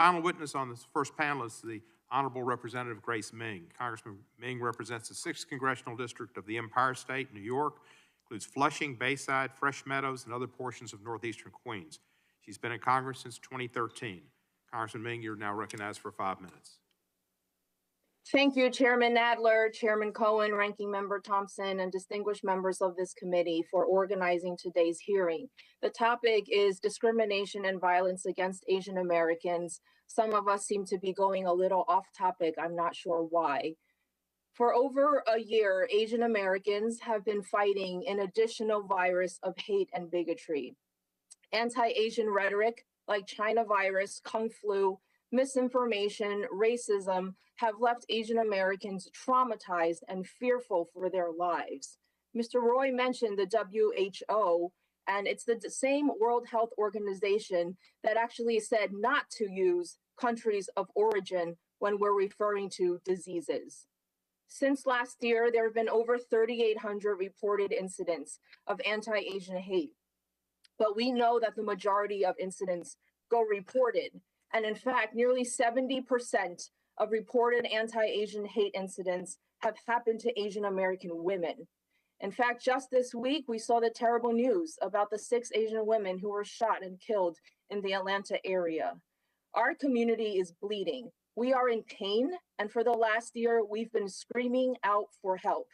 Final witness on this first panel is the Honorable Representative Grace Meng. Congressman Meng represents the 6th Congressional District of the Empire State, New York, includes Flushing, Bayside, Fresh Meadows, and other portions of northeastern Queens. She's been in Congress since 2013. Congressman Meng, you're now recognized for 5 minutes. Thank you, Chairman Nadler, Chairman Cohen, Ranking Member Thompson, and distinguished members of this committee for organizing today's hearing. The topic is discrimination and violence against Asian Americans. Some of us seem to be going a little off topic. I'm not sure why. For over a year, Asian Americans have been fighting an additional virus of hate and bigotry. Anti-Asian rhetoric like China virus, Kung flu, misinformation, racism have left Asian Americans traumatized and fearful for their lives. Mr. Roy mentioned the WHO, and it's the same World Health Organization that actually said not to use countries of origin when we're referring to diseases. Since last year, there have been over 3,800 reported incidents of anti-Asian hate, but we know that the majority of incidents go reported. And in fact, nearly 70% of reported anti-Asian hate incidents have happened to Asian American women. In fact, just this week, we saw the terrible news about the 6 Asian women who were shot and killed in the Atlanta area. Our community is bleeding. We are in pain, and for the last year, we've been screaming out for help.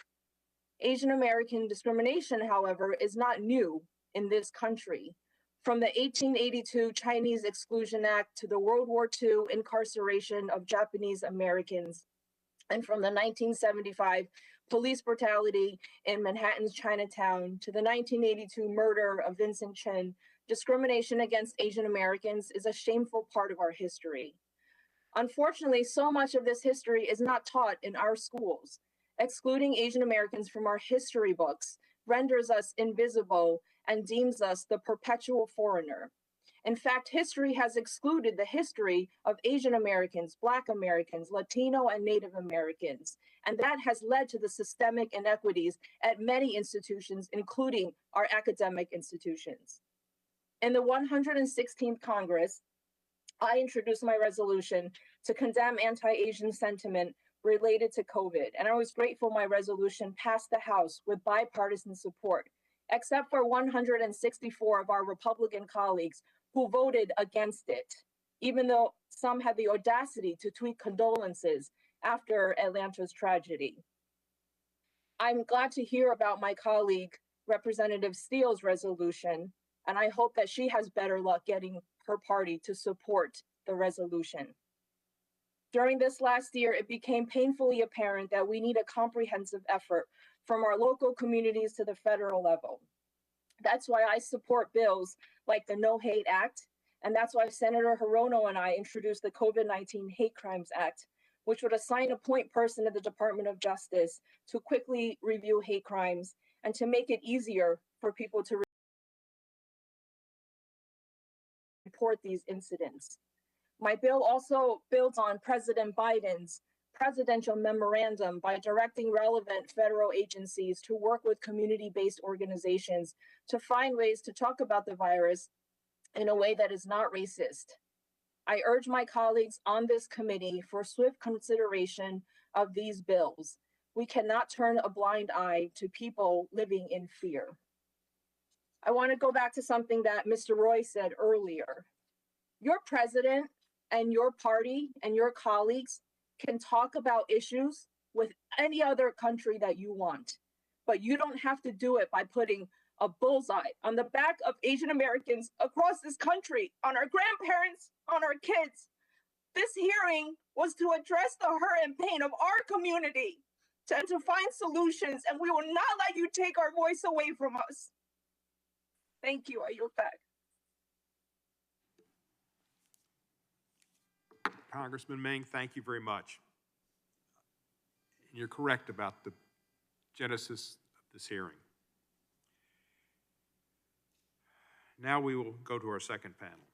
Asian American discrimination, however, is not new in this country. From the 1882 Chinese Exclusion Act to the World War II incarceration of Japanese Americans, and from the 1975 police brutality in Manhattan's Chinatown to the 1982 murder of Vincent Chin, discrimination against Asian Americans is a shameful part of our history. Unfortunately, so much of this history is not taught in our schools. Excluding Asian Americans from our history books renders us invisible and deems us the perpetual foreigner. In fact, history has excluded the history of Asian Americans, Black Americans, Latino, and Native Americans, and that has led to the systemic inequities at many institutions, including our academic institutions. In the 116th Congress, I introduced my resolution to condemn anti-Asian sentiment related to COVID, and I was grateful my resolution passed the House with bipartisan support, except for 164 of our Republican colleagues who voted against it, even though some had the audacity to tweet condolences after Atlanta's tragedy. I'm glad to hear about my colleague, Representative Steele's resolution, and I hope that she has better luck getting her party to support the resolution. During this last year, it became painfully apparent that we need a comprehensive effort from our local communities to the federal level. That's why I support bills like the No Hate Act, and that's why Senator Hirono and I introduced the COVID-19 Hate Crimes Act, which would assign a point person at the Department of Justice to quickly review hate crimes and to make it easier for people to report these incidents. My bill also builds on President Biden's presidential memorandum by directing relevant federal agencies to work with community-based organizations to find ways to talk about the virus in a way that is not racist. I urge my colleagues on this committee for swift consideration of these bills. We cannot turn a blind eye to people living in fear. I want to go back to something that Mr. Roy said earlier. Your president and your party and your colleagues can talk about issues with any other country that you want, but you don't have to do it by putting a bullseye on the back of Asian Americans across this country, on our grandparents, on our kids. This hearing was to address the hurt and pain of our community and to find solutions, and we will not let you take our voice away from us. Thank you. I yield back. Congressman Meng, thank you very much. You're correct about the genesis of this hearing. Now we will go to our second panel.